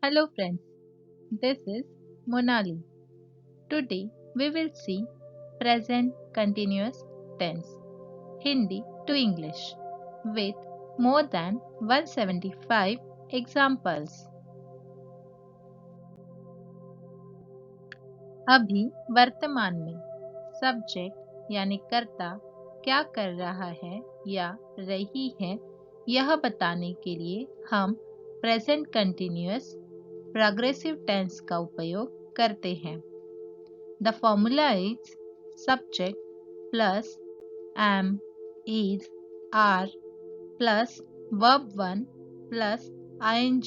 Hello friends, this is Monali. Today we will see present continuous tense Hindi to English with more than 175 examples. अभी वर्तमान में subject यानी कर्ता क्या कर रहा है या रही है यह बताने के लिए हम प्रेजेंट कंटिन्यूअस प्रोग्रेसिव टेंस का उपयोग करते हैं। The formula is subject plus am, is, are plus verb 1 plus ing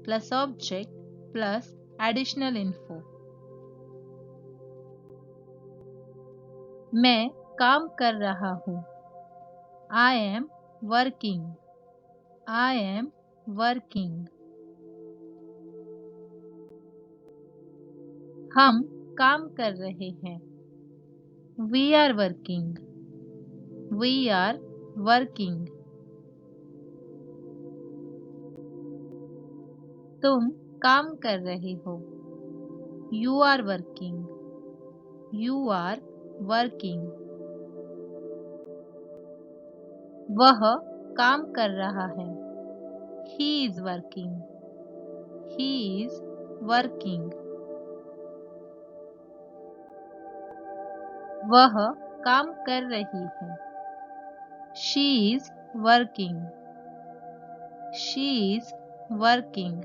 plus object plus additional info. मैं काम कर रहा हूँ। I am working. I am working. हम काम कर रहे हैं। We are working. We are working. तुम काम कर रहे हो। You are working. You are working. वह काम कर रहा है। He is working. He is working. वह काम कर रही है। She is working. She is working.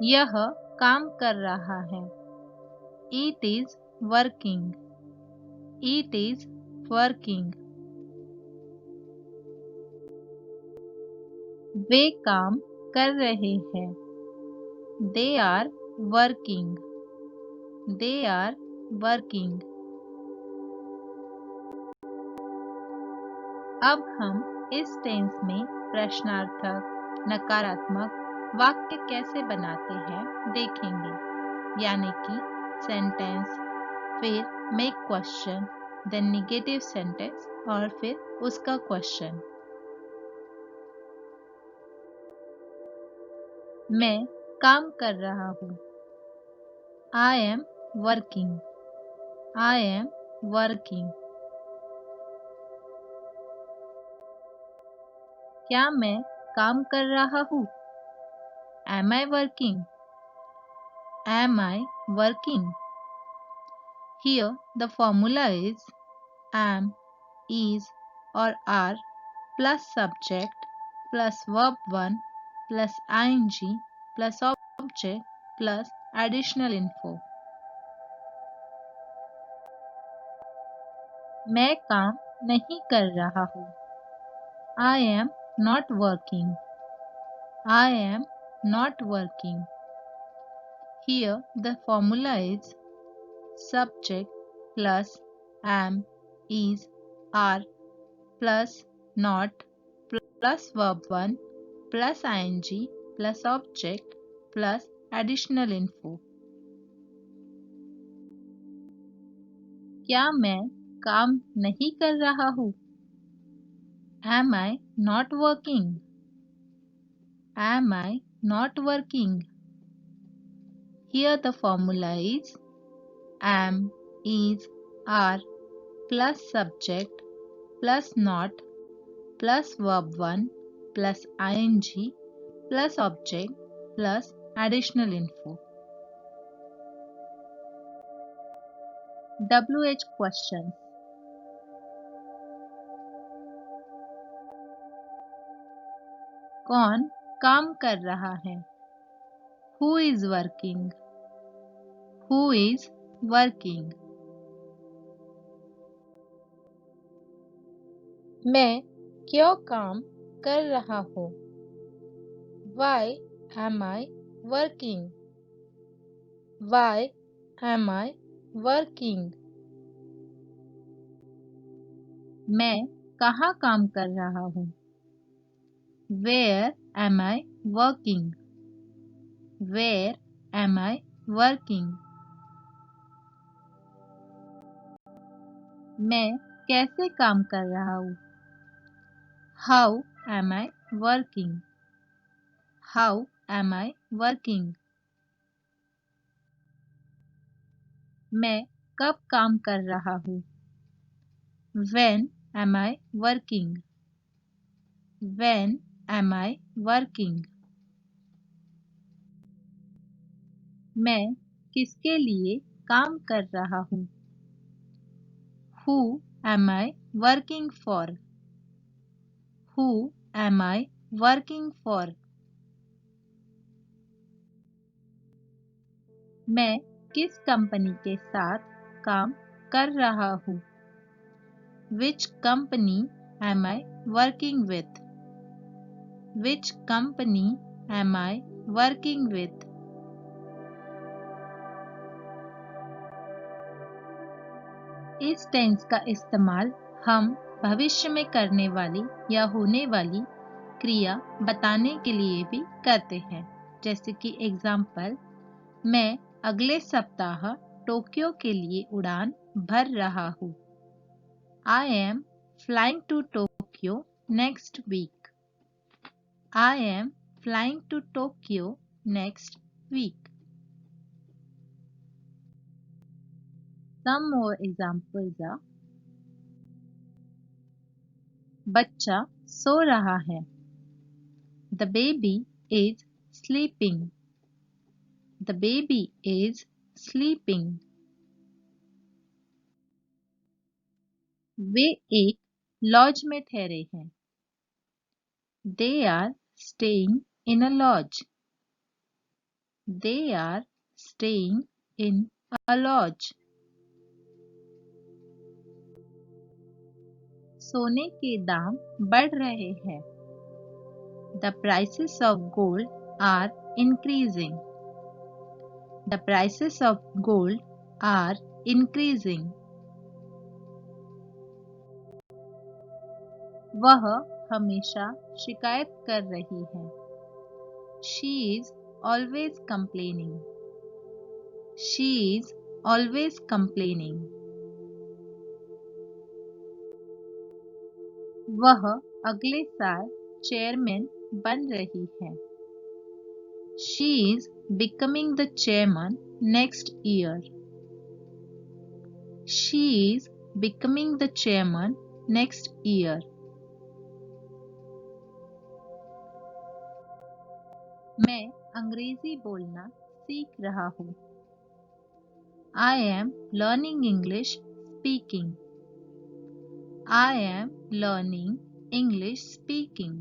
यह काम कर रहा है। It is working. It is working. वे काम कर रहे हैं। They are working. They are working. अब हम इस टेंस में प्रश्नार्थक नकारात्मक वाक्य कैसे बनाते हैं देखेंगे, यानी कि सेंटेंस, फिर make question, then negative sentence और फिर उसका क्वेश्चन। मैं काम कर रहा हूँ। I am working. I am working. क्या मैं काम कर रहा हूँ? Am I working? Am I working? Here the formula is am, is or are plus subject plus verb 1 plus ing plus object plus additional info. मैं काम नहीं कर रहा हूँ। I am not working. I am not working. Here the formula is subject plus am, is, are plus not plus verb 1 plus ing plus object plus additional info. क्या मैं काम नहीं कर रहा हूँ? Am I not working? Am I not working? Here the formula is am, is, are plus subject plus not plus verb 1 plus ing plus object plus additional info. WH questions. कौन काम कर रहा है? Who is working? Who is working? मैं क्यों काम कर रहा हूँ? Why am I working? Why am I working? मैं कहाँ काम कर रहा हूँ? Where am I working? Where am I working? मैं कैसे काम कर रहा हूँ? How am I working? How am I working? मैं कब काम कर रहा हूँ? When am I working? When am I working? मैं किसके लिए काम कर रहा हूँ? Who am I working for? Who am I working for? मैं किस कंपनी के साथ काम कर रहा हूँ? Which company am I working with? Which company am I working with? इस टेंस का इस्तेमाल हम भविष्य में करने वाली या होने वाली क्रिया बताने के लिए भी करते हैं। जैसे कि एग्जाम्पल, मैं अगले सप्ताह टोक्यो के लिए उड़ान भर रहा हूँ। I am flying to Tokyo next week. I am flying to Tokyo next week. Some more examples are: बच्चा सो रहा है। The baby is sleeping. The baby is sleeping. वे एक लॉज में ठहरे हैं। They are staying in a lodge. They are staying in a lodge. सोने के दाम बढ़ रहे हैं। The prices of gold are increasing. The prices of gold are increasing. वह हमेशा शिकायत कर रही है। She is always complaining. She is always complaining. वह अगले साल चेयरमैन बन रही है। She is becoming the chairman next year. She is becoming the chairman next year. मैं अंग्रेजी बोलना सीख रहा हूँ। I am learning English speaking. I am learning English speaking.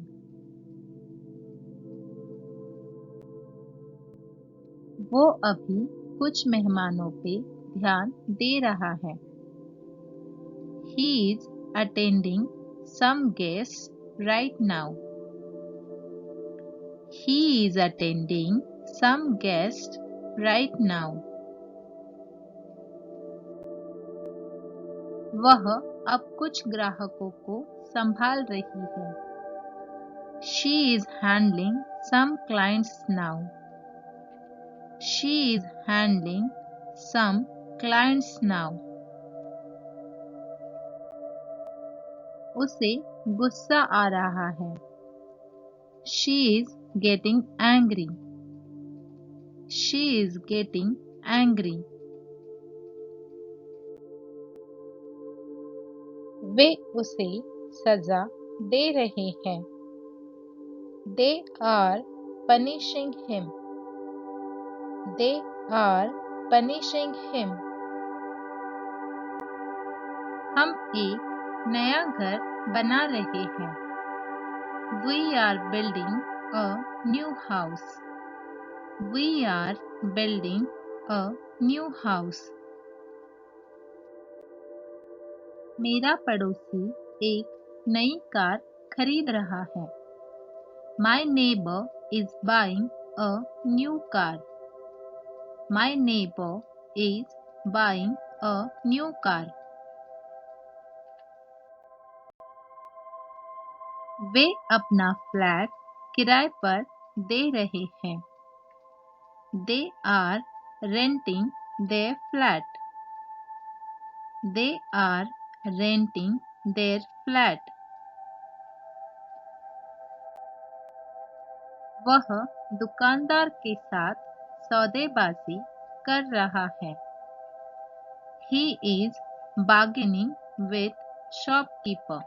वो अभी कुछ मेहमानों पे ध्यान दे रहा है। He is attending some guests right now. He is attending some guests right now. वह अब कुछ ग्राहकों को संभाल रही है। She is handling some clients now. She is handling some clients now. उसे गुस्सा आ रहा है। She is getting angry. She is getting angry. वे उसे सजा दे रहे हैं। They are punishing him. They are punishing him. हम एक नया घर बना रहे हैं। We are building a new house. We are building a new house. मेरा पड़ोसी एक नई कार खरीद रहा है। My neighbor is buying a new car. My neighbor is buying a new car. वे अपना फ्लैट किराए पर दे रहे हैं। They are renting their flat. They are renting their flat. वह दुकानदार के साथ सौदेबाजी कर रहा है। He is bargaining with shopkeeper.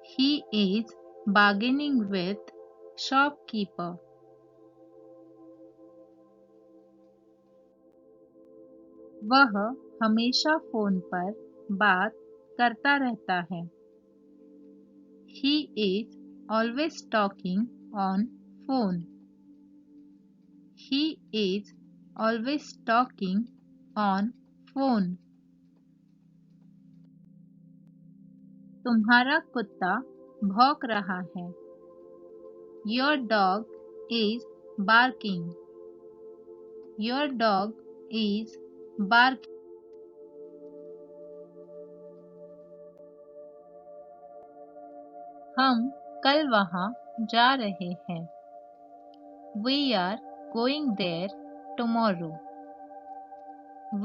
He is bargaining with shopkeeper. वह हमेशा फोन पर बात करता रहता है। He is always talking on phone. He is always talking on phone. तुम्हारा कुत्ता भौंक रहा है। Your dog is barking. Your dog is barking. हम कल वहाँ जा रहे हैं। We are going there tomorrow.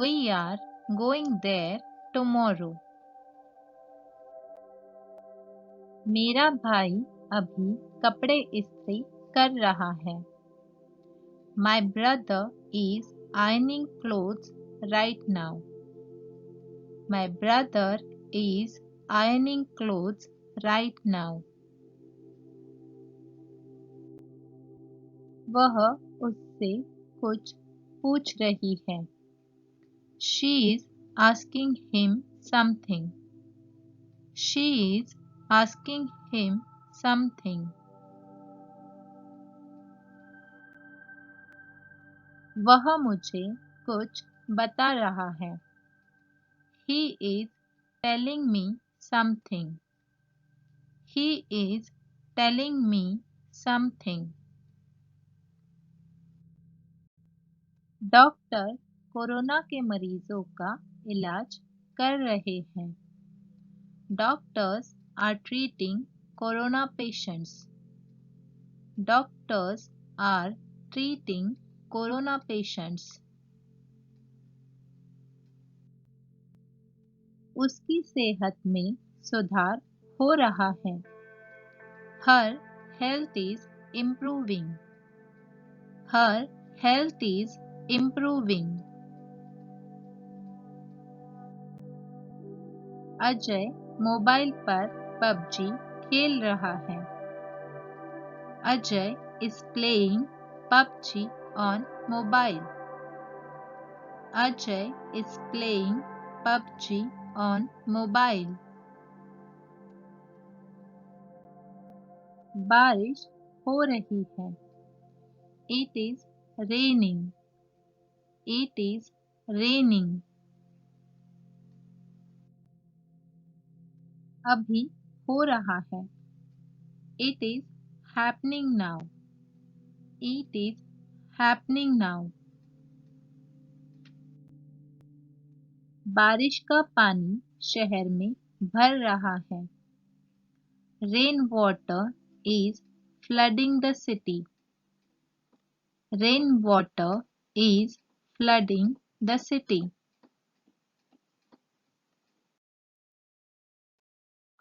We are going there tomorrow. मेरा भाई अभी कपड़े इस्त्री कर रहा है। My brother is ironing clothes right now. My brother is ironing clothes right now. वह उससे कुछ पूछ रही है। She is asking him something. She is asking him something. वह मुझे कुछ बता रहा है। He is telling me something. He is telling me something. Doctor corona के मरीजों का इलाज कर रहे हैं। Doctors are treating corona patients. Doctors are treating corona patients. उसकी सेहत में सुधार हो रहा है। Her health is improving. Her health is improving. Ajay mobile पर पबजी खेल रहा है। Ajay is playing PUBG on mobile. Ajay is playing PUBG on mobile. बारिश हो रही है। It is raining. It is raining. अभी हो रहा है। It is happening now. It is happening now. बारिश का पानी शहर में भर रहा है। Rain water is flooding the city. Rain water is flooding the city.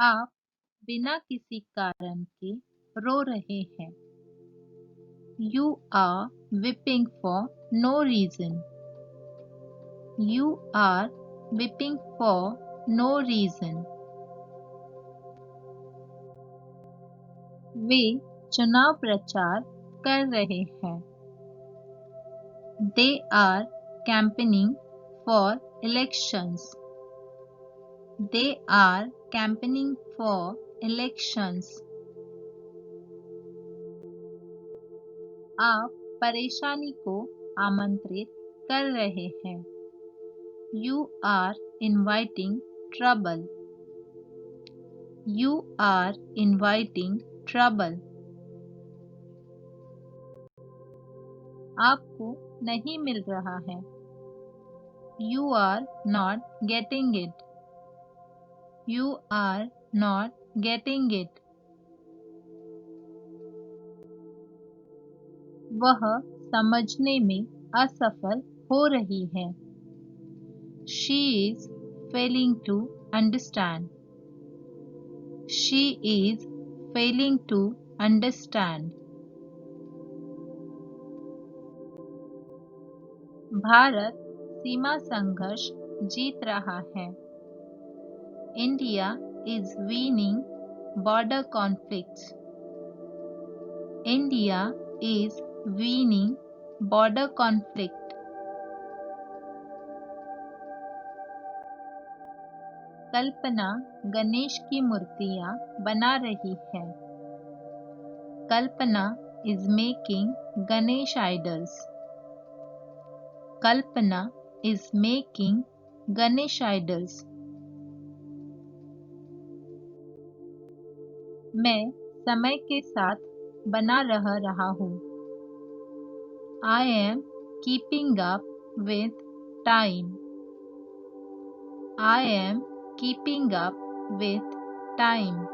आप बिना किसी कारण के रो रहे हैं। You are weeping for no reason. You are weeping for no reason. वे चुनाव प्रचार कर रहे हैं। They are campaigning for elections. They are campaigning for elections. आप परेशानी को आमंत्रित कर रहे हैं। You are inviting trouble. You are inviting trouble. आपको नहीं मिल रहा है। You are not getting it. You are not getting it. वह समझने में असफल हो रही है। She is failing to understand. She is failing to understand. Bharat सीमा संघर्ष जीत रहा है। India is winning border conflicts. India is winning border conflict. कल्पना गणेश की मूर्तियां बना रही है। कल्पना is making Ganesh idols. Kalpana is making Ganesh idols. मैं समय के साथ बना रहा हूँ। I am keeping up with time. I am keeping up with time.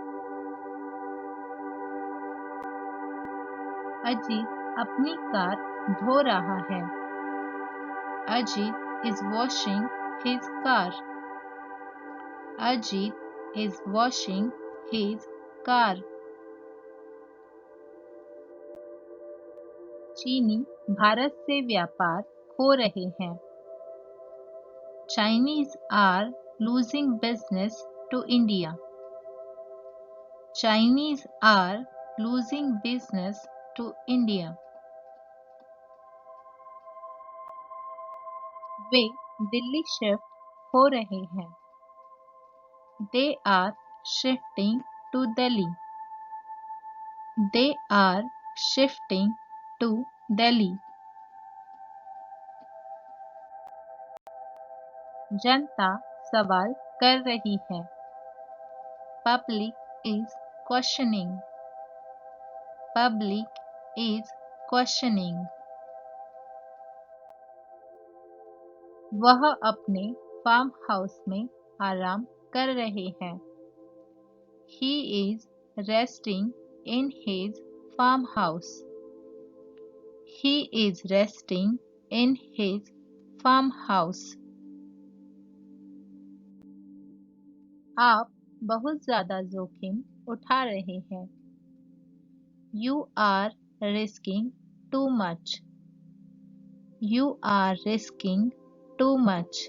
Ajit अपनी कार धो रहा है। Ajit is washing his car. Ajit is washing his car. चीनी भारत से व्यापार खो रहे हैं। Chinese are losing business to India. Chinese are losing business to India. Way Delhi shift हो रहे हैं। They are shifting to Delhi. They are shifting to Delhi. जनता सवाल कर रही है। Public is questioning. Public is questioning. वह अपने फार्म हाउस में आराम कर रहे हैं। He is resting in his farmhouse. He is resting in his farmhouse. आप बहुत ज्यादा जोखिम उठा रहे हैं। You are risking too much. You are risking too much.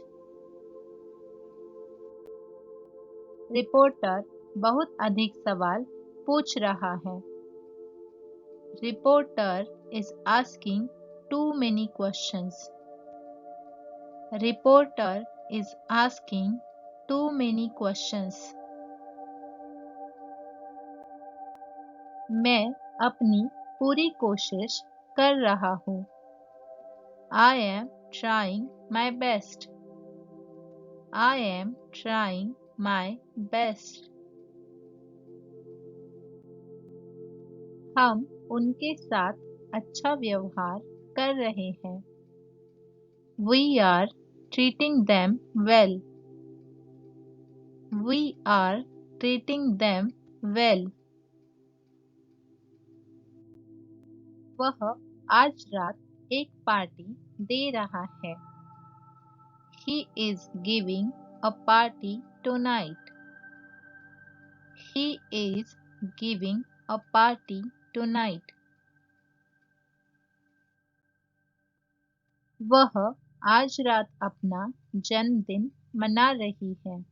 Reporter बहुत अधिक सवाल पूछ रहा है। Reporter is asking too many questions. Reporter is asking too many questions. मैं अपनी पूरी कोशिश कर रहा हूँ। I am trying my best. I am trying my best. हम उनके साथ अच्छा व्यवहार कर रहे हैं। We are treating them well. We are treating them well. वह आज रात एक पार्टी दे रहा है। He is giving a party tonight. He is giving a party tonight. वह आज रात अपना जन्मदिन मना रही है।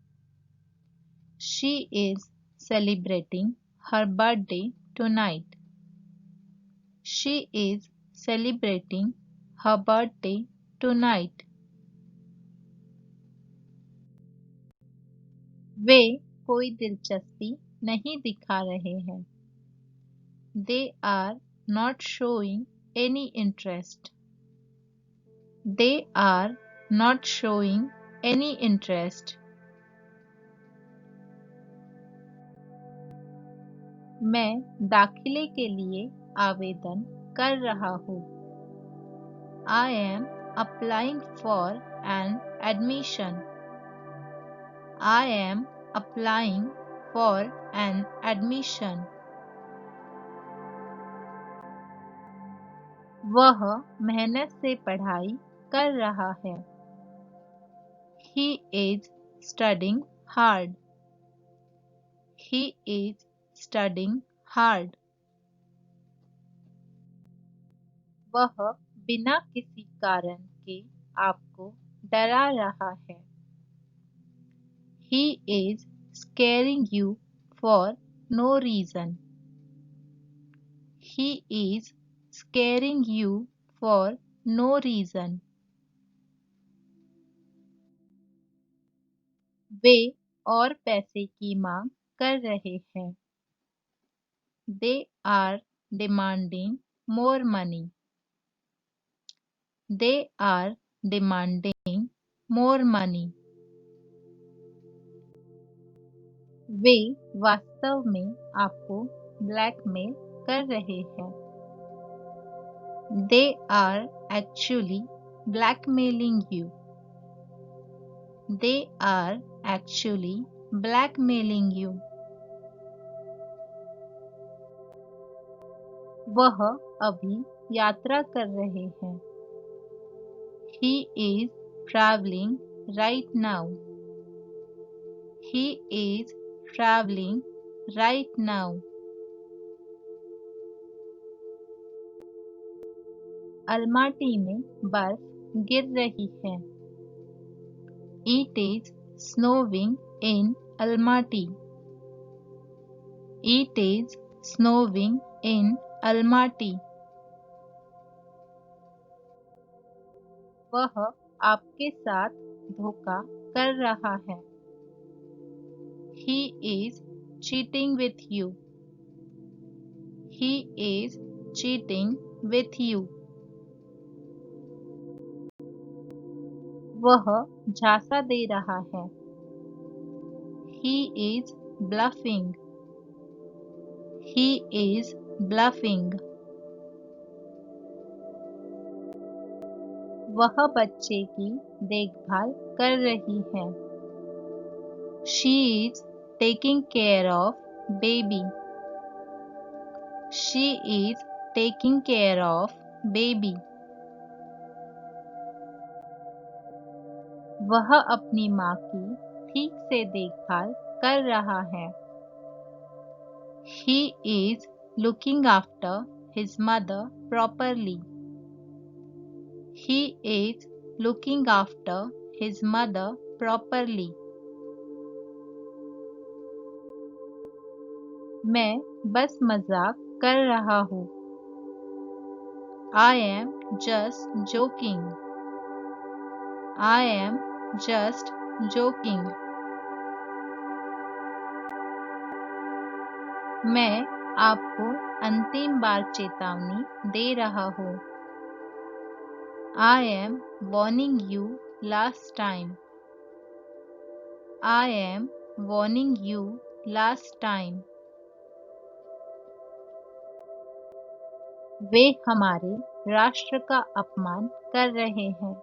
She is celebrating her birthday tonight. She is celebrating her birthday tonight. वे कोई दिलचस्पी नहीं दिखा रहे हैं। They are not showing any interest. They are not showing any interest. मैं दाखिले के लिए आवेदन कर रहा हूँ। I am applying for an admission. I am applying for an admission. वह मेहनत से पढ़ाई कर रहा है। He is studying hard. He is studying hard. वह बिना किसी कारण के आपको डरा रहा है। He is scaring you for no reason. He is scaring you for no reason. वे और पैसे की मांग कर रहे हैं। They are demanding more money. They are demanding more money. वे वास्तव में आपको ब्लैकमेल कर रहे हैं। They are actually blackmailing you. They are actually blackmailing you. वह अभी यात्रा कर रहे हैं। He is traveling right now. He is traveling right now. Almaty में बर्फ गिर रही है। It is snowing in Almaty. It is snowing in Almaty. वह आपके साथ धोखा कर रहा है। He is cheating with you. He is cheating with you. वह झांसा दे रहा है। He is bluffing. He is bluffing. वह बच्चे की देखभाल कर रही है। She is taking care of baby. She is taking care of baby. वह अपनी माँ की ठीक से देखभाल कर रहा है। He is looking after his mother properly. He is looking after his mother properly. मैं बस मजाक कर रहा हूँ। I am just joking. I am just joking. मैं आपको अंतिम बार चेतावनी दे रहा हूँ। I am warning you last time. I am warning you last time. वे हमारे राष्ट्र का अपमान कर रहे हैं।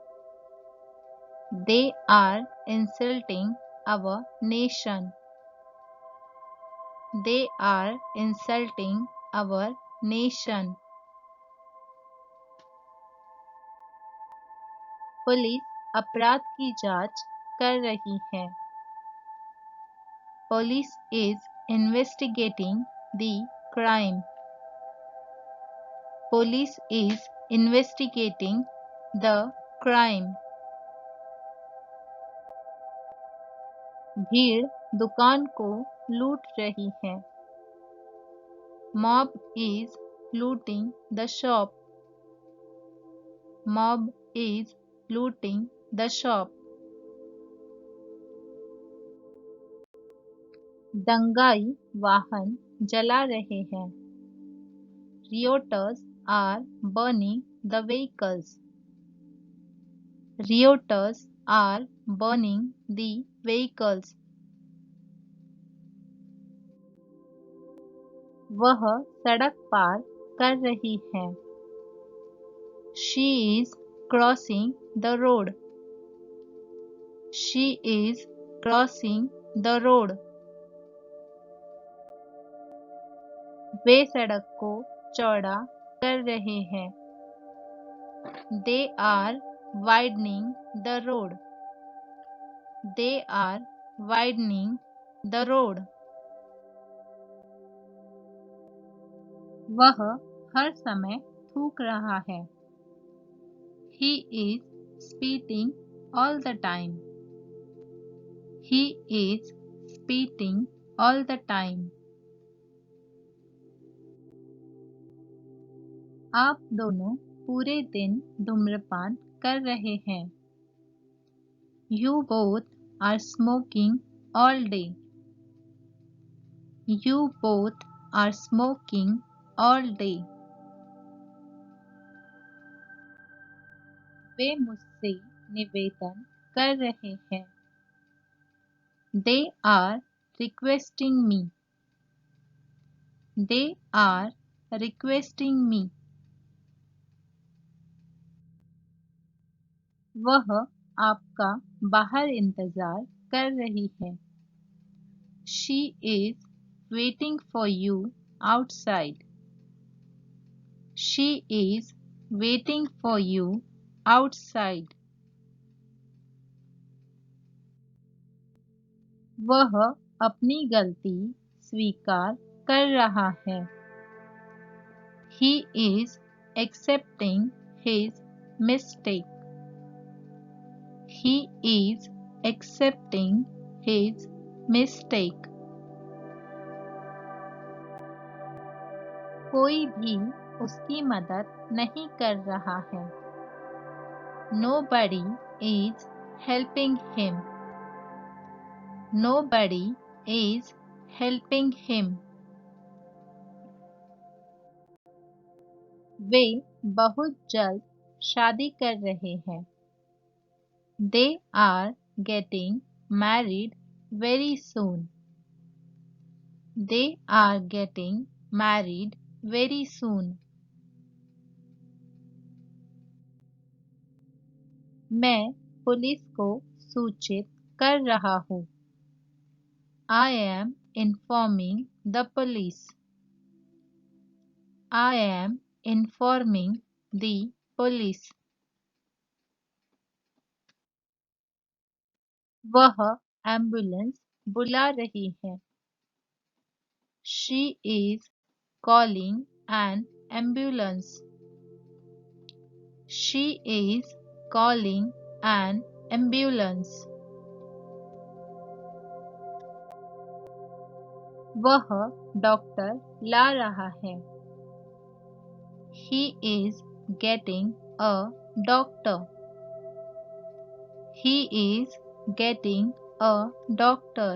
They are insulting our nation. They are insulting our nation. Police अपराध की जांच कर रही है। Police is investigating the crime. Police is investigating the crime. भीड़ दुकान को लूट रही है। Mob is looting the shop. Mob is looting the shop. दंगाई वाहन जला रहे हैं। Rioters are burning the vehicles. Rioters are burning the vehicles. वह सड़क पार कर रही है। She is crossing the road. She is crossing the road. वे सड़क को चौड़ा कर रहे हैं। They are widening the road. They are widening the road. वह हर समय थूक रहा है। He is spitting all the time. He is spitting all the time. आप दोनों पूरे दिन धूम्रपान कर रहे हैं. You both are smoking all day. You both are smoking all day. वे मुझसे निवेदन कर रहे हैं. They are requesting me. They are requesting me. वह आपका बाहर इंतजार कर रही है. She is waiting for you outside. She is waiting for you outside. वह अपनी गलती स्वीकार कर रहा है. He is accepting his mistake. He is accepting his mistake. कोई भी उसकी मदद नहीं कर रहा है. Nobody is helping him. Nobody is helping him. वे बहुत जल्द शादी कर रहे हैं. They are getting married very soon. They are getting married very soon. मैं पुलिस को सूचित कर रहा हूँ. I am informing the police. I am informing the police. वह एम्बुलेंस बुला रही है. She is calling an ambulance. She is calling an ambulance. वह डॉक्टर ला रहा है. He is getting a doctor. He is getting a doctor.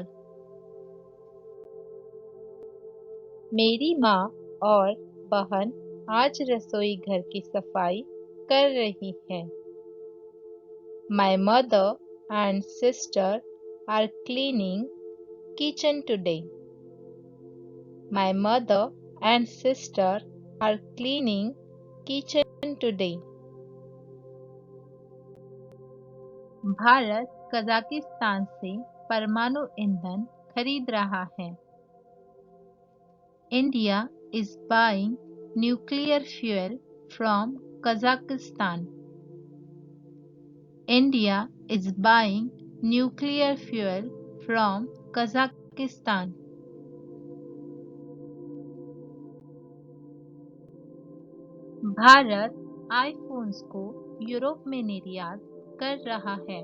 मेरी माँ और बहन आज रसोई घर की सफाई कर रही हैं. My mother and sister are cleaning kitchen today. My mother and sister are cleaning kitchen today. Bharat Kazakhstan से परमाणु ईंधन खरीद रहा है. India is buying nuclear fuel from Kazakhstan. India is buying nuclear fuel from Kazakhstan. Bharat iPhones को Europe में निर्यात कर रहा है.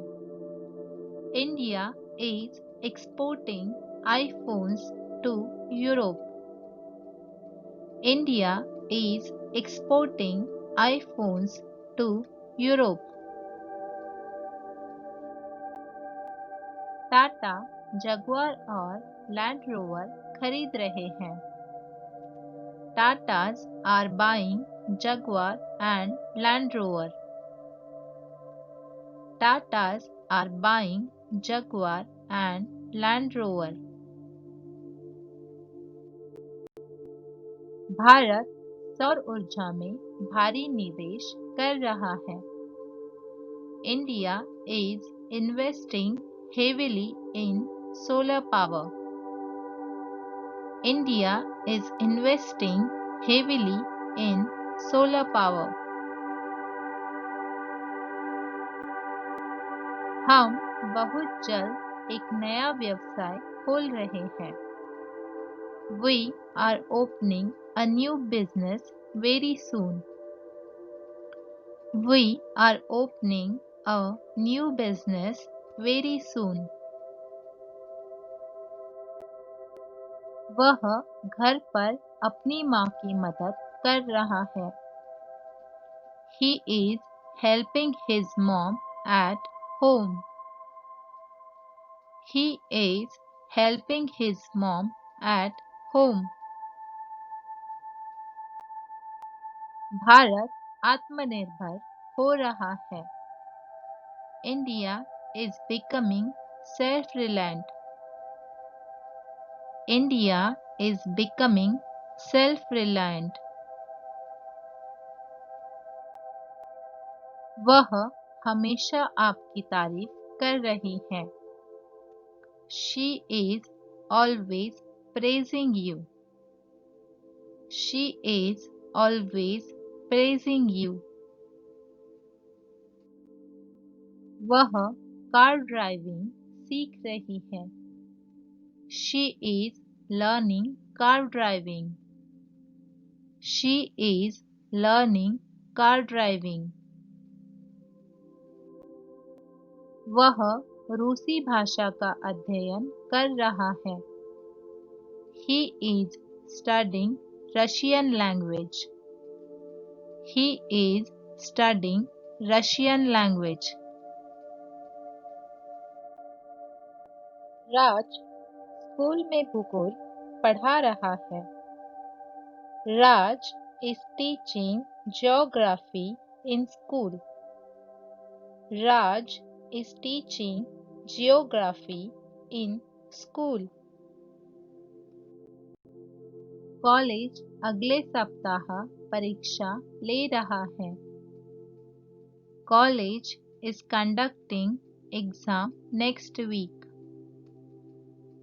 India is exporting iPhones to Europe. India is exporting iPhones to Europe. Tata Jaguar और लैंड रोवर खरीद रहे हैं. Tatas are buying Jaguar and Land Rover. Tatas are buying Jaguar and Land Rover. Bharat सौर ऊर्जा में भारी निवेश कर रहा है. India is investing heavily in solar power. India is investing heavily in solar power. हम बहुत जल्द एक नया व्यवसाय खोल रहे हैं. We are opening a new business very soon. We are opening a new business very soon. वह घर पर अपनी माँ की मदद कर रहा है. He is helping his mom at home. He is helping his mom at home. Bharat आत्मनिर्भर हो रहा है. India is becoming self-reliant. India is becoming self-reliant. वह हमेशा आपकी तारीफ कर रही है. She is always praising you. She is always praising you. वह कार ड्राइविंग सीख रही है. She is learning car driving. She is learning car driving. वह रूसी भाषा का अध्ययन कर रहा है. He is studying Russian language. He is studying Russian language. Raj school में भूगोल पढ़ा रहा है. Raj is teaching geography in school. Raj is teaching geography in school. College अगले सप्ताह परीक्षा ले रहा है. College is conducting exam next week.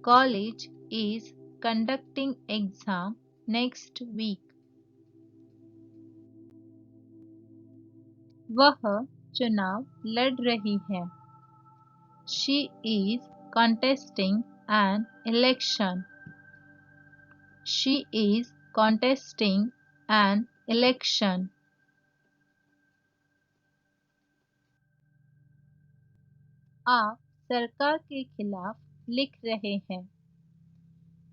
College is conducting exam next week. वह चुनाव लड़ रही है. She is contesting an election. She is contesting an election. आप सरकार के खिलाफ लिख रहे हैं.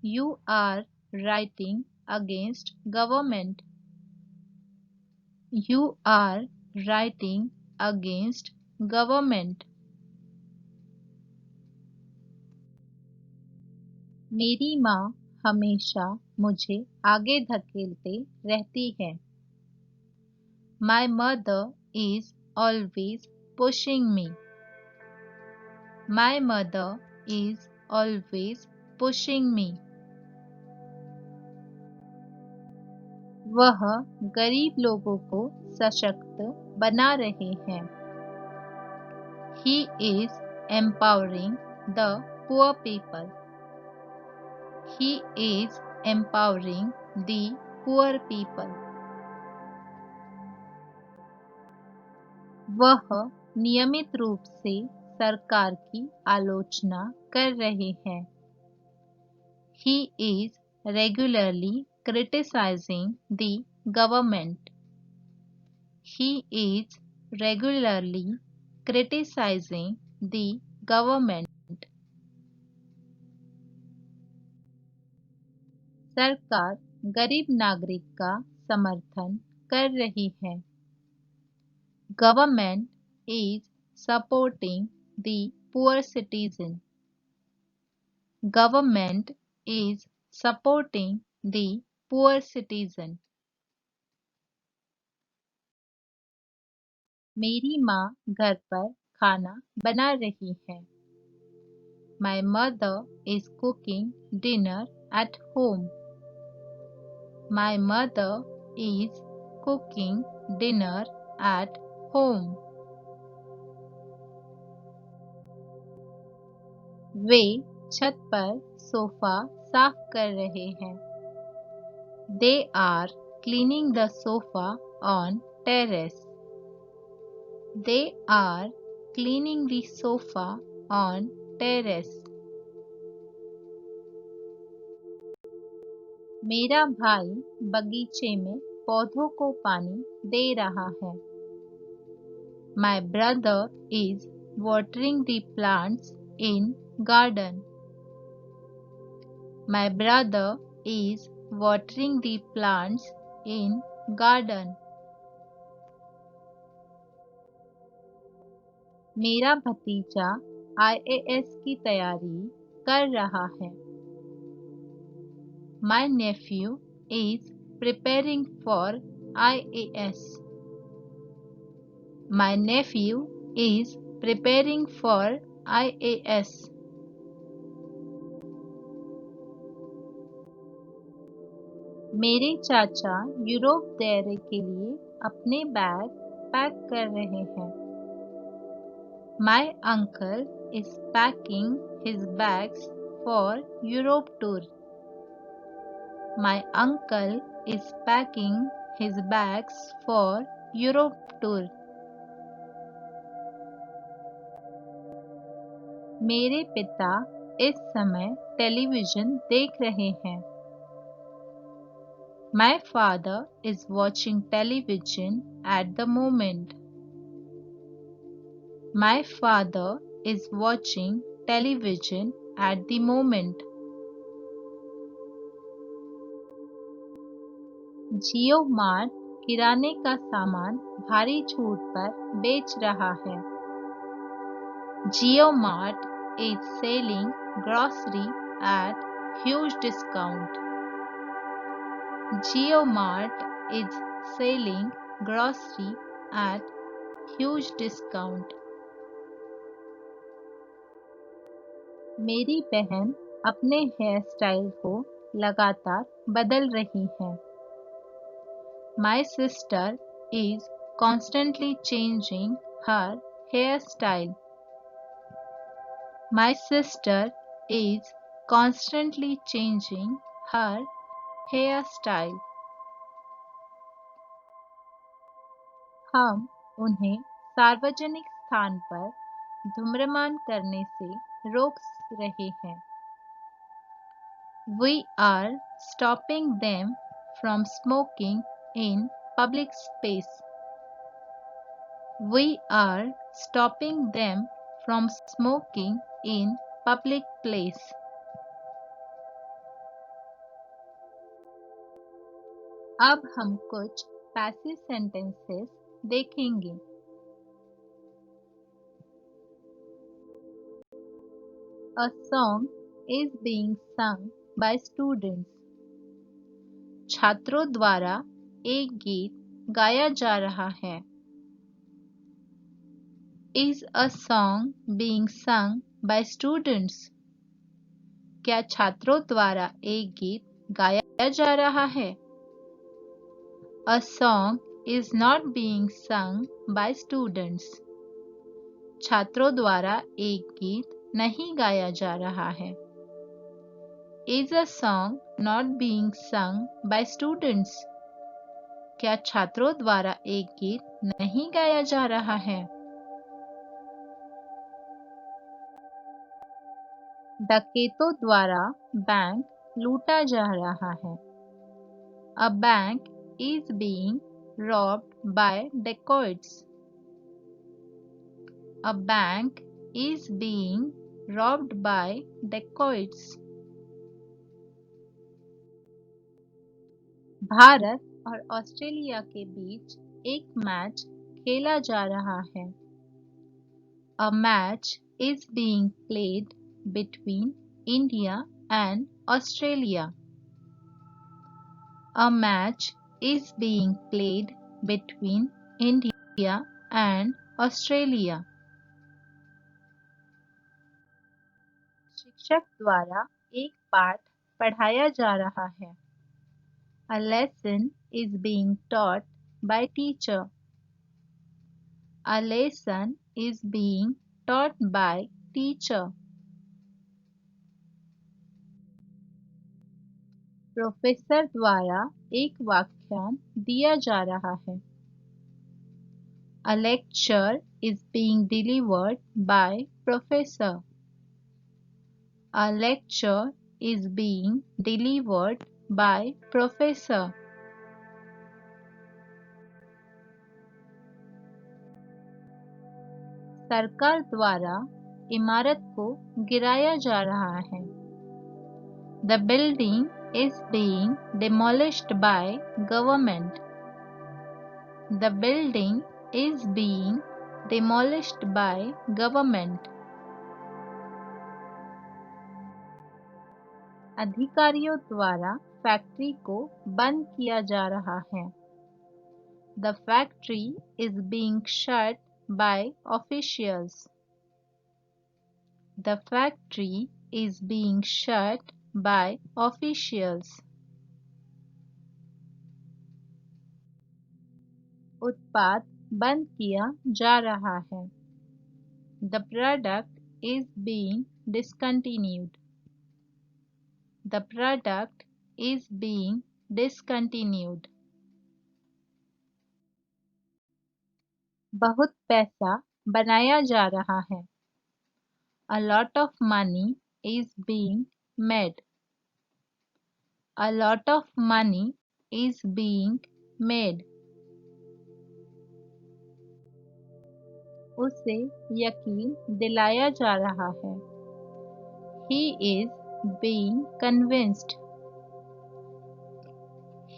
You are writing against government. You are writing against government. मेरी माँ हमेशा मुझे आगे धकेलते रहती है. My mother is always pushing me. My mother is always pushing me. वह गरीब लोगों को सशक्त बना रहे हैं. He is empowering the poor people. He is empowering the poor people. वह नियमित रूप से सरकार की आलोचना कर रहे हैं. He is regularly criticizing the government. He is regularly criticizing the government. सरकार गरीब नागरिक का समर्थन कर रही है. Government is supporting the poor citizen. Government is supporting the poor citizen. मेरी माँ घर पर खाना बना रही है. My mother is cooking dinner at home. My mother is cooking dinner at home. वे छत पर सोफा साफ कर रहे हैं. They are cleaning the sofa on terrace. They are cleaning the sofa on terrace. मेरा भाई बगीचे में पौधों को पानी दे रहा है. My brother is watering the plants in garden. My brother is watering the plants in garden. मेरा भतीजा IAS की तैयारी कर रहा है. My nephew is preparing for IAS. My nephew is preparing for IAS. मेरे चाचा यूरोप दौरे के लिए अपने बैग पैक कर रहे हैं. My uncle is packing his bags for Europe tour. My uncle is packing his bags for Europe tour. मेरे पिता इस समय टेलीविजन देख रहे हैं. My father is watching television at the moment. My father is watching television at the moment. Jio mart किराने का सामान भारी छूट पर बेच रहा है. Jio Mart is selling grocery at huge discount. Jio Mart is selling grocery at huge discount. मेरी बहन अपने हेयर स्टाइल को लगातार बदल रही है. My sister is constantly changing her hairstyle. My sister is constantly changing her hairstyle. हम उन्हें सार्वजनिक स्थान पर धूम्रपान करने से रोक रहे हैं. We are stopping them from smoking in public space. We are stopping them from smoking in public place. अब हम कुछ पैसिव सेंटेंसेस देखेंगे. A song is being sung by students. छात्रों द्वारा एक गीत गाया जा रहा है. Is a song being sung by students? क्या छात्रों द्वारा एक गीत गाया जा रहा है? A song is not being sung by students. छात्रों द्वारा एक गीत नहीं गाया जा रहा है. Is a song not being sung by students? क्या छात्रों द्वारा एक गीत नहीं गाया जा रहा है? डकैतों द्वारा बैंक लूटा जा रहा है. A bank is being robbed by dacoits. A bank is being robbed by dacoits. Bharat और ऑस्ट्रेलिया के बीच एक मैच खेला जा रहा है. A match is being played between India and Australia. A match is being played between India and Australia. शिक्षक द्वारा एक पाठ पढ़ाया जा रहा है. A lesson is being taught by teacher. A lesson is being taught by teacher. Professor द्वारा एक व्याख्यान दिया जा रहा है. A lecture is being delivered by professor. A lecture is being delivered by professor. सरकार द्वारा इमारत को गिराया जा रहा है। The building is being demolished by government. The building is being demolished by government. अधिकारियों द्वारा फैक्ट्री को बंद किया जा रहा है। The factory is being shut by officials. The factory is being shut by officials. उत्पाद बंद किया जा रहा है। The product is being discontinued. The product is being discontinued. बहुत पैसा बनाया जा रहा है। A lot of money is being made. A lot of money is being made. उसे यकीन दिलाया जा रहा है। He is being convinced.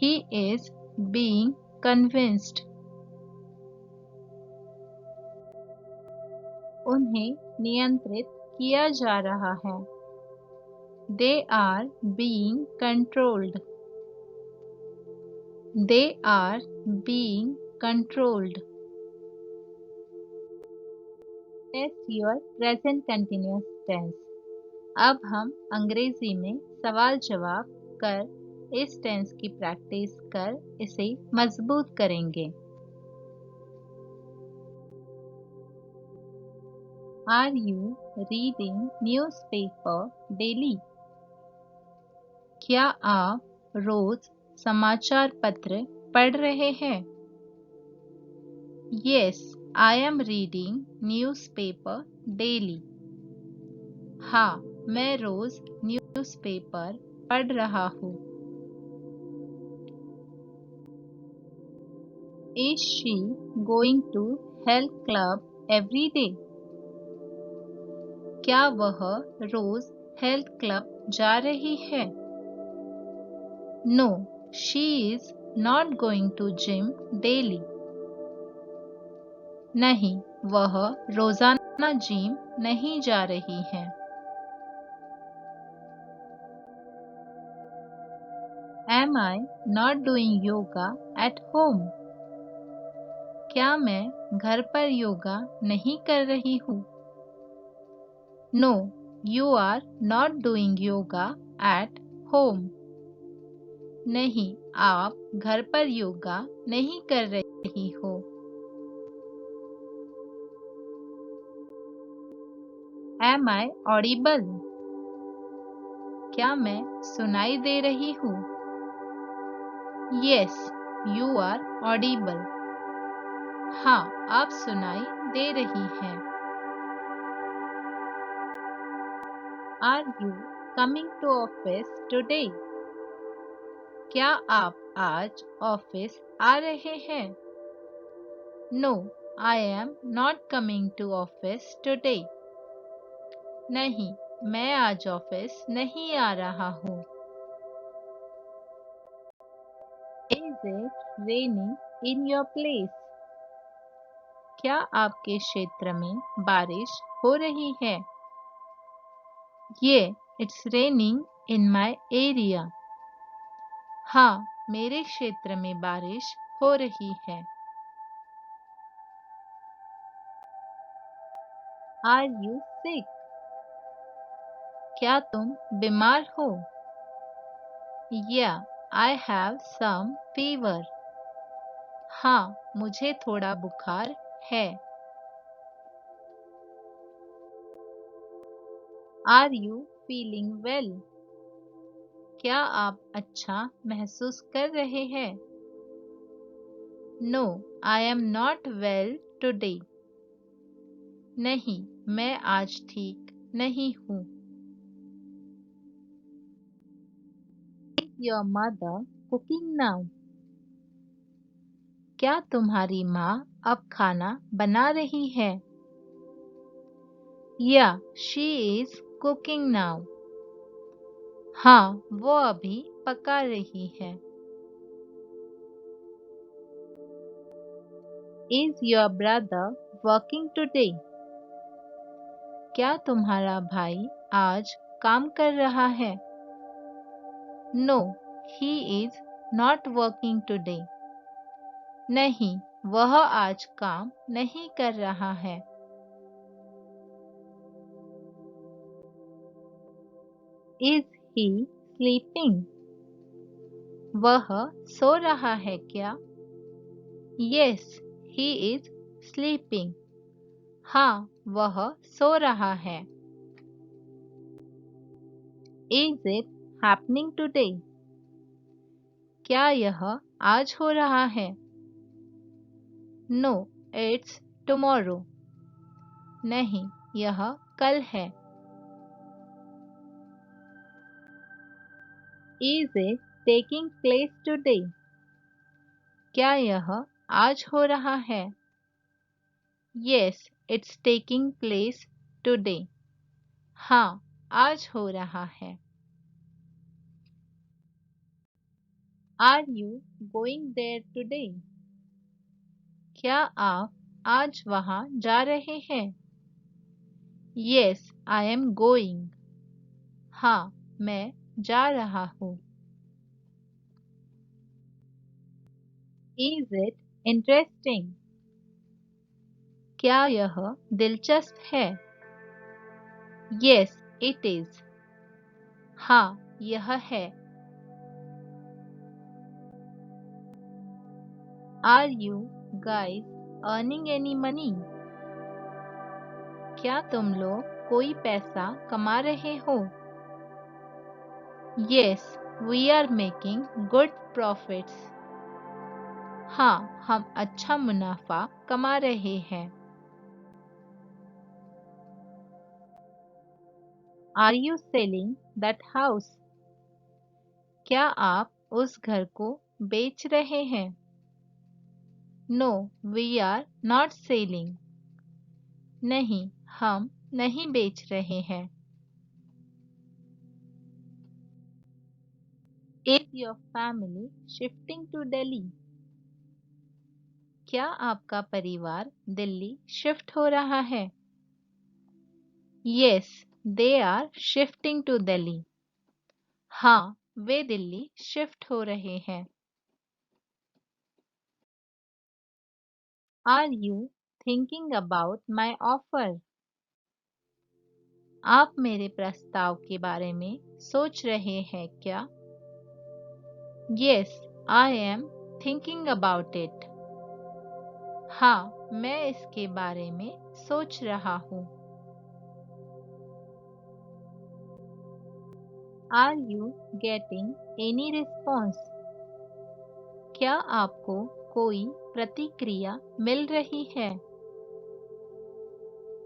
He is being convinced. उन्हें नियंत्रित किया जा रहा है। They are being controlled. They are being controlled. Test your present continuous tense. अब हम अंग्रेजी में सवाल जवाब कर इस टेंस की प्रैक्टिस कर इसे मजबूत करेंगे। Are you reading newspaper daily? क्या आप रोज समाचार पत्र पढ़ रहे हैं? Yes, I am reading newspaper daily. हाँ, मैं रोज न्यूज़पेपर पढ़ रहा हूँ। Is she going to health club every day? क्या वह रोज हेल्थ क्लब जा रही है? No, she is not going to gym daily. नहीं, वह रोजाना जिम नहीं जा रही है। Am I not doing yoga at home? क्या मैं घर पर योगा नहीं कर रही हूँ? No, you are not doing yoga at home. नहीं, आप घर पर योगा नहीं कर रही हो। Am I audible? क्या मैं सुनाई दे रही हूँ? Yes, you are audible. हाँ, आप सुनाई दे रही हैं। Are you coming to office today? क्या आप आज ऑफिस आ रहे हैं? No, I am not coming to office today. नहीं, मैं आज ऑफिस नहीं आ रहा हूँ। Is it raining in your place? क्या आपके क्षेत्र में बारिश हो रही है? Yeah, it's raining in my area. हाँ, मेरे क्षेत्र में बारिश हो रही है। Are you sick? क्या तुम बीमार हो? Yeah, I have some fever. हाँ, मुझे थोड़ा बुखार है। Are you feeling well? क्या आप अच्छा महसूस कर रहे हैं? No, I am not well today. नहीं, मैं आज ठीक नहीं हूँ। Is your mother cooking now? क्या तुम्हारी माँ अब खाना बना रही है? या शी इज कुकिंग नाउ। हाँ, वो अभी पका रही है। Is your brother working today? क्या तुम्हारा भाई आज काम कर रहा है? No, he is not working today. नहीं, वह आज काम नहीं कर रहा है। Is he sleeping? वह सो रहा है क्या? Yes, he is sleeping. हाँ, वह सो रहा है। Is it happening today? क्या यह आज हो रहा है? No, it's tomorrow. नहीं, यह कल है। Is it taking place today? क्या यह आज हो रहा है? Yes, it's taking place today. हाँ, आज हो रहा है। Are you going there today? क्या आप आज वहाँ जा रहे हैं? Yes, I am going. हाँ, मैं जा रहा हूँ। Is it interesting? क्या यह दिलचस्प है? Yes, it is. हाँ, यह है। Are you guys earning any money? क्या तुम लोग कोई पैसा कमा रहे हो? Yes, we are making good profits. हाँ, हम अच्छा मुनाफा कमा रहे हैं। Are you selling that house? क्या आप उस घर को बेच रहे हैं? No, we are not selling. नहीं, हम नहीं बेच रहे हैं। Is your family shifting to Delhi? क्या आपका परिवार दिल्ली शिफ्ट हो रहा है? Yes, they are shifting to Delhi. हाँ, वे दिल्ली शिफ्ट हो रहे हैं। Are you thinking about my offer? आप मेरे प्रस्ताव के बारे में सोच रहे हैं क्या? Yes, I am thinking about it. हाँ, मैं इसके बारे में सोच रहा हूँ। Are you getting any response? क्या आपको कोई प्रतिक्रिया मिल रही है?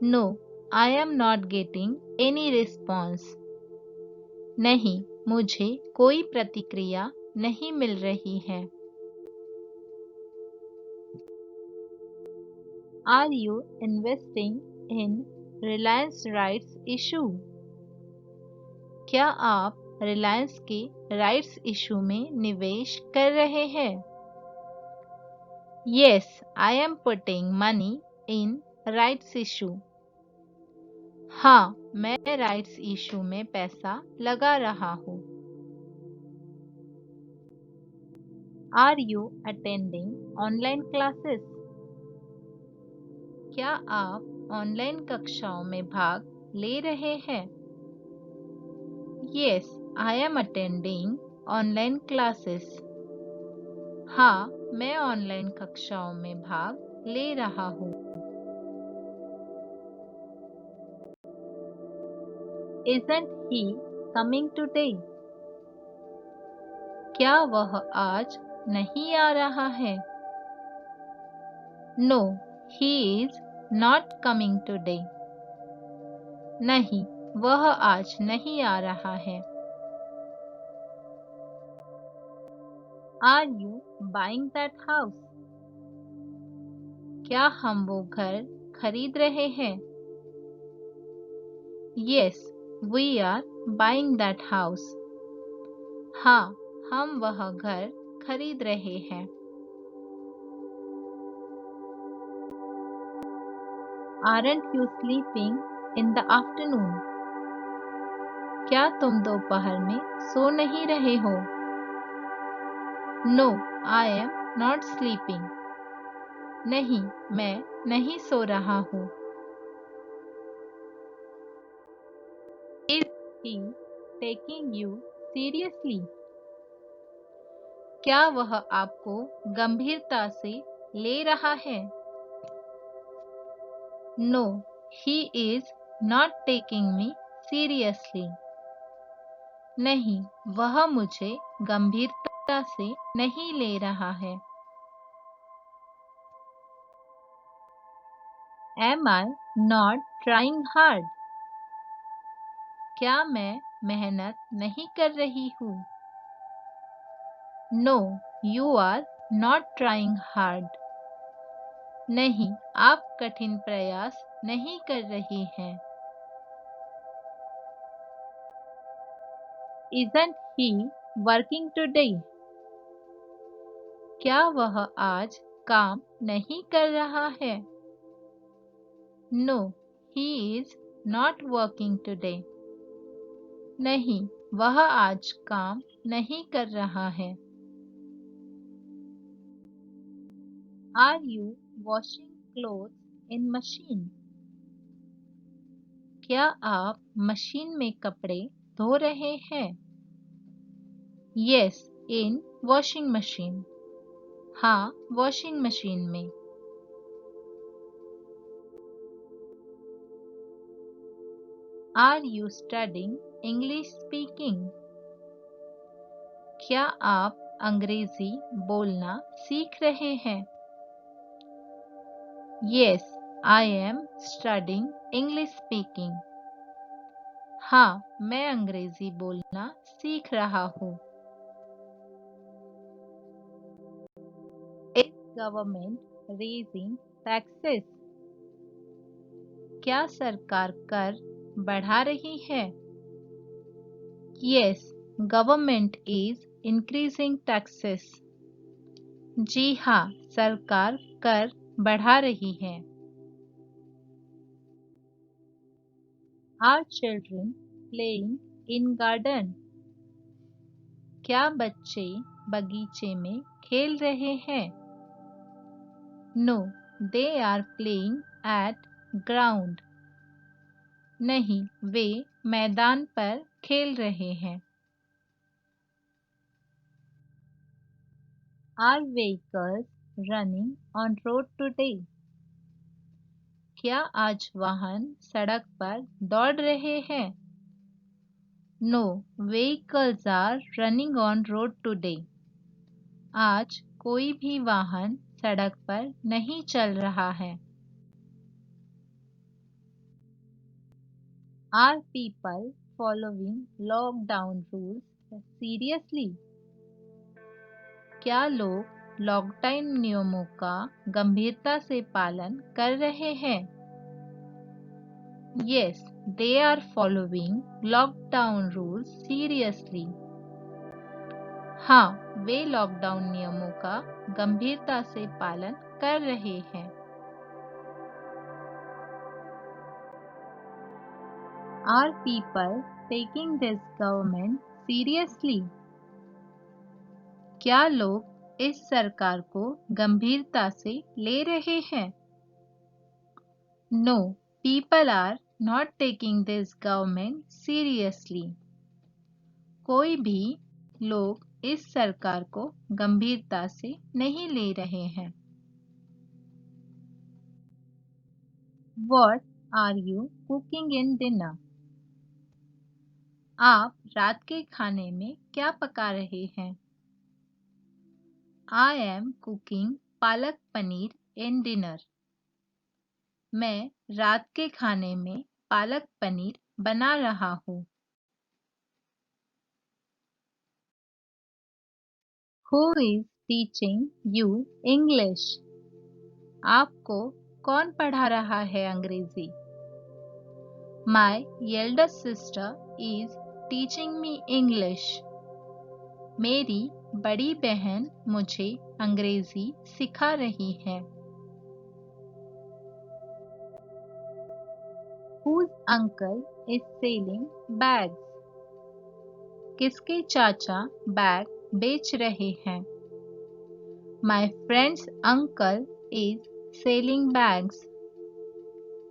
No, I am not getting any response. नहीं, मुझे कोई प्रतिक्रिया नहीं मिल रही है। Are you investing in Reliance rights issue? क्या आप रिलायंस के राइट्स इशू में निवेश कर रहे हैं? Yes, I am putting money in rights issue. हाँ, मैं राइट्स इशू में पैसा लगा रहा हूँ। Are you attending online classes? क्या आप ऑनलाइन कक्षाओं में भाग ले रहे हैं? Yes, I am attending online classes. हाँ, मैं ऑनलाइन कक्षाओं में भाग ले रहा हूँ। Isn't he coming today? क्या वह आज नहीं आ रहा है? No, he is not coming today. नहीं, वह आज नहीं आ रहा है। Are you buying that house? क्या हम वो घर खरीद रहे हैं? Yes, we are buying that house. हाँ, हम वह घर खरीद रहे हैं. Aren't you sleeping in the afternoon? क्या तुम दोपहर में सो नहीं रहे हो? No, I am not sleeping. नहीं, मैं नहीं सो रहा हूँ. Is he taking you seriously? क्या वह आपको गंभीरता से ले रहा है? No, he is not taking me seriously. नहीं, वह मुझे गंभीरता से नहीं ले रहा है. Am I not trying hard? क्या मैं मेहनत नहीं कर रही हूँ? No, you are not trying hard. नहीं, आप कठिन प्रयास नहीं कर रही हैं. Isn't he working today? क्या वह आज काम नहीं कर रहा है? No, he is not working today. नहीं, वह आज काम नहीं कर रहा है. Are you washing clothes in machine? क्या आप मशीन में कपड़े धो रहे हैं? Yes, in washing machine. हाँ, वॉशिंग मशीन में. Are you studying English speaking? क्या आप अंग्रेजी बोलना सीख रहे हैं? Yes, I am studying English speaking. हाँ, मैं अंग्रेजी बोलना सीख रहा हूँ. Is government raising taxes? क्या सरकार कर बढ़ा रही है? Yes, government is increasing taxes. जी हाँ, सरकार कर बढ़ा रही है. Are children playing in garden? क्या बच्चे बगीचे में खेल रहे हैं? No, they are playing at ground. नहीं, वे मैदान पर खेल रहे हैं. Are vehicles running on road today? क्या आज वाहन सड़क पर दौड़ रहे हैं? No, vehicles are running on road today. आज कोई भी वाहन सड़क पर नहीं चल रहा है. Are people following lockdown rules seriously? क्या लोग लॉकडाउन नियमों का गंभीरता से पालन कर रहे हैं? Yes, they are following lockdown rules seriously. हाँ, वे लॉकडाउन नियमों का गंभीरता से पालन कर रहे हैं. Are people taking this government seriously? क्या लोग इस सरकार को गंभीरता से ले रहे हैं? No, people are not taking this government seriously. कोई भी लोग इस सरकार को गंभीरता से नहीं ले रहे हैं. What are you cooking in dinner? आप रात के खाने में क्या पका रहे हैं? I am cooking palak paneer in dinner. मैं रात के खाने में पालक पनीर बना रहा हूँ. Who is teaching you English? आपको कौन पढ़ा रहा है अंग्रेजी? My elder sister is teaching me English. मेरी बड़ी बहन मुझे अंग्रेजी सिखा रही है. Whose uncle is selling bags? किसके चाचा बैग बेच रहे हैं? My friend's uncle is selling bags.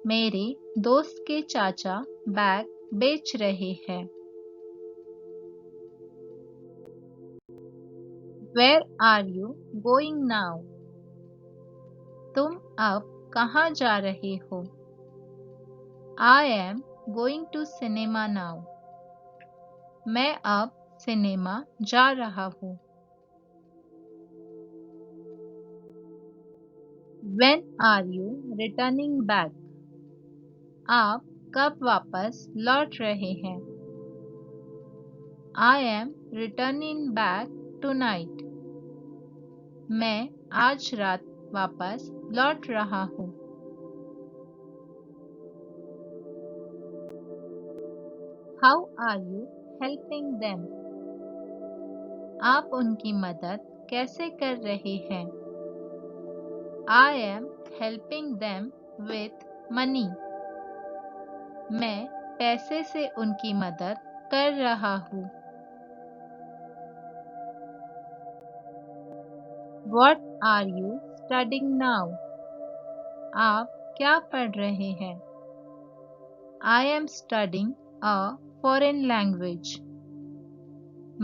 मेरे दोस्त के चाचा बैग बेच रहे हैं. Where are you going now? तुम अब कहाँ जा रहे हो? I am going to cinema now. मैं अब सिनेमा जा रहा हूँ. When are you returning back? आप कब वापस लौट रहे हैं? I am returning back tonight. मैं आज रात वापस लौट रहा हूँ. How are you helping them? आप उनकी मदद कैसे कर रहे हैं? I am helping them with money. मैं पैसे से उनकी मदद कर रहा हूँ. What are you studying now? आप क्या पढ़ रहे हैं? I am studying a foreign language.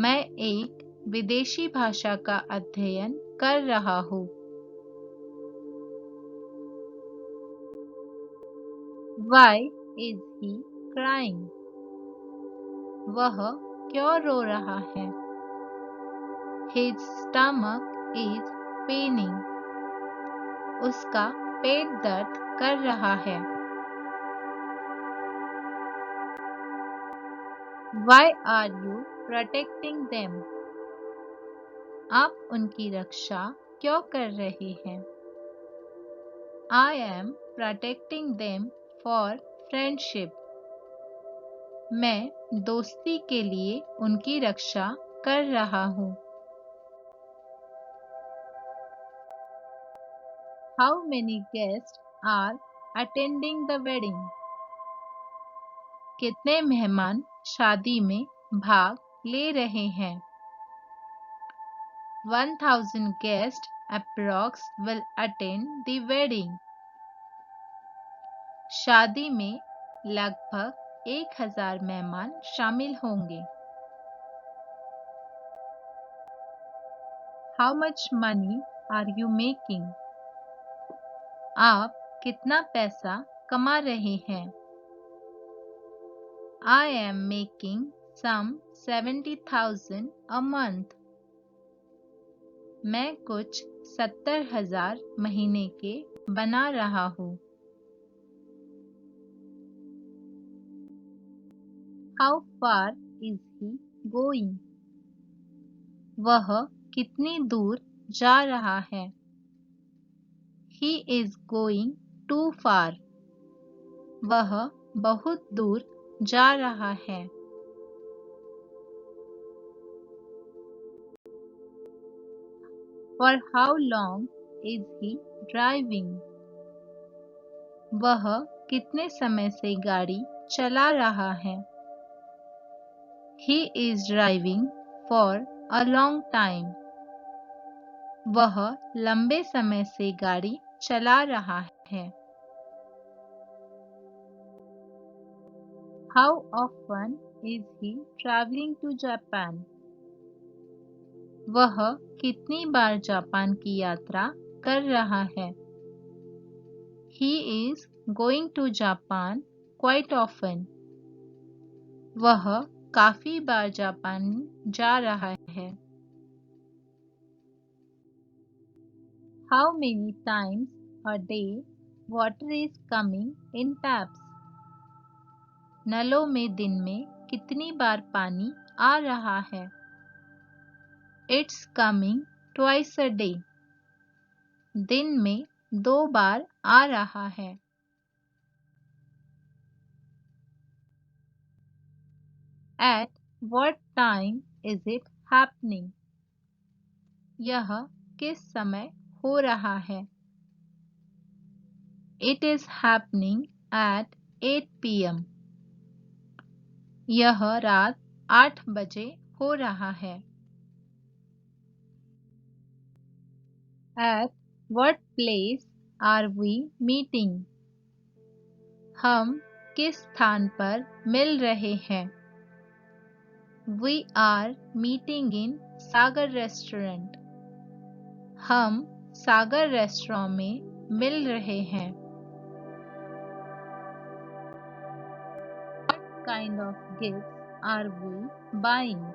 मैं एक विदेशी भाषा का अध्ययन कर रहा हूँ. Why is he crying? वह क्यों रो रहा है? His stomach is paining. उसका पेट दर्द कर रहा है. Why are you protecting them? आप उनकी रक्षा क्यों कर रहे हैं? I am protecting them for friendship. मैं दोस्ती के लिए उनकी रक्षा कर रहा हूँ. How many guests are attending the wedding? कितने मेहमान शादी में भाग ले रहे हैं? 1000 guests approx will attend the wedding. शादी में लगभग 1000 मेहमान शामिल होंगे. How much money are you making? आप कितना पैसा कमा रहे हैं? I am making some 70,000 a month. मैं कुछ 70,000 महीने के बना रहा हूँ. How far is he going? वह कितनी दूर जा रहा है? He is going too far. वह बहुत दूर जा रहा है. For how long is he driving? वह कितने समय से गाड़ी चला रहा है? He is driving for a long time. वह लंबे समय से गाड़ी चला रहा है. How often is he traveling to Japan? वह कितनी बार जापान की यात्रा कर रहा है? He is going to Japan quite often. वह काफी बार जापान जा रहा है. How many times a day water is coming in taps? नलों में दिन में कितनी बार पानी आ रहा है? It's coming twice a day. दिन में 2 बार आ रहा है. At what time is it happening? यह किस समय हो रहा है? It is happening at 8 p.m. यह रात 8 बजे हो रहा है। At what place are we meeting? हम किस स्थान पर मिल रहे हैं? We are meeting in Sagar restaurant. हम सागर रेस्टोरेंट में मिल रहे हैं। What kind of gifts are we buying?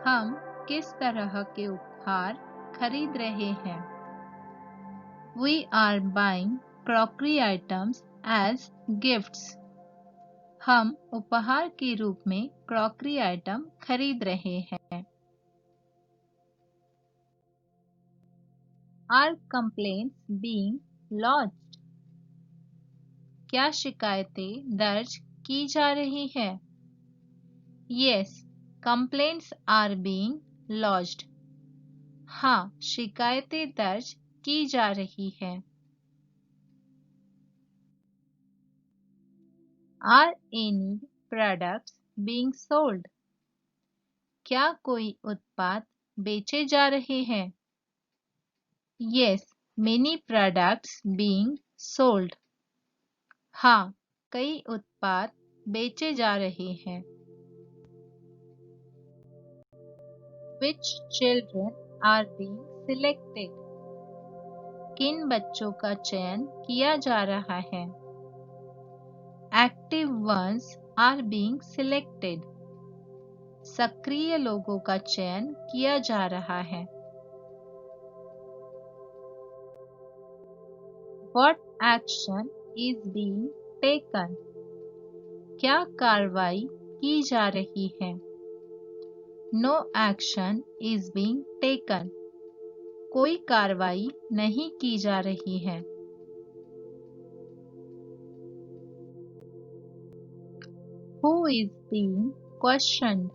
हम किस तरह के उपहार खरीद रहे हैं? We are buying crockery items as gifts. हम उपहार के रूप में क्रॉकरी आइटम खरीद रहे हैं। Are complaints being lodged? क्या शिकायतें दर्ज की जा रही हैं? Yes, complaints are being lodged. हाँ, शिकायतें दर्ज की जा रही हैं। Are any products being sold? क्या कोई उत्पाद बेचे जा रहे हैं? Yes, many products being sold. हाँ, कई उत्पाद बेचे जा रहे हैं। Which children are being selected? किन बच्चों का चयन किया जा रहा है? Active ones are being selected. सक्रिय लोगों का चयन किया जा रहा है। What action is being taken? क्या कार्रवाई की जा रही है? No action is being taken. कोई कार्रवाई नहीं की जा रही है। Who is being questioned?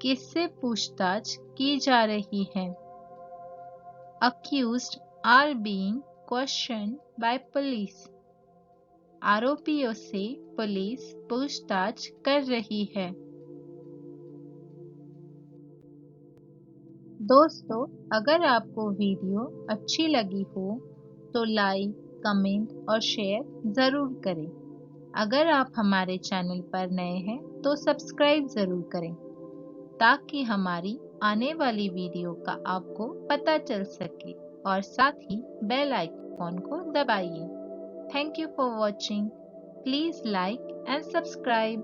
किससे पूछताछ की जा रही है? Accused are being questioned by police. आरोपियों से पुलिस पूछताछ कर रही है। दोस्तों, अगर आपको वीडियो अच्छी लगी हो तो लाइक, कमेंट और शेयर ज़रूर करें। अगर आप हमारे चैनल पर नए हैं तो सब्सक्राइब ज़रूर करें ताकि हमारी आने वाली वीडियो का आपको पता चल सके और साथ ही बेल आइकॉन को दबाइए। Thank you for watching. Please like and subscribe.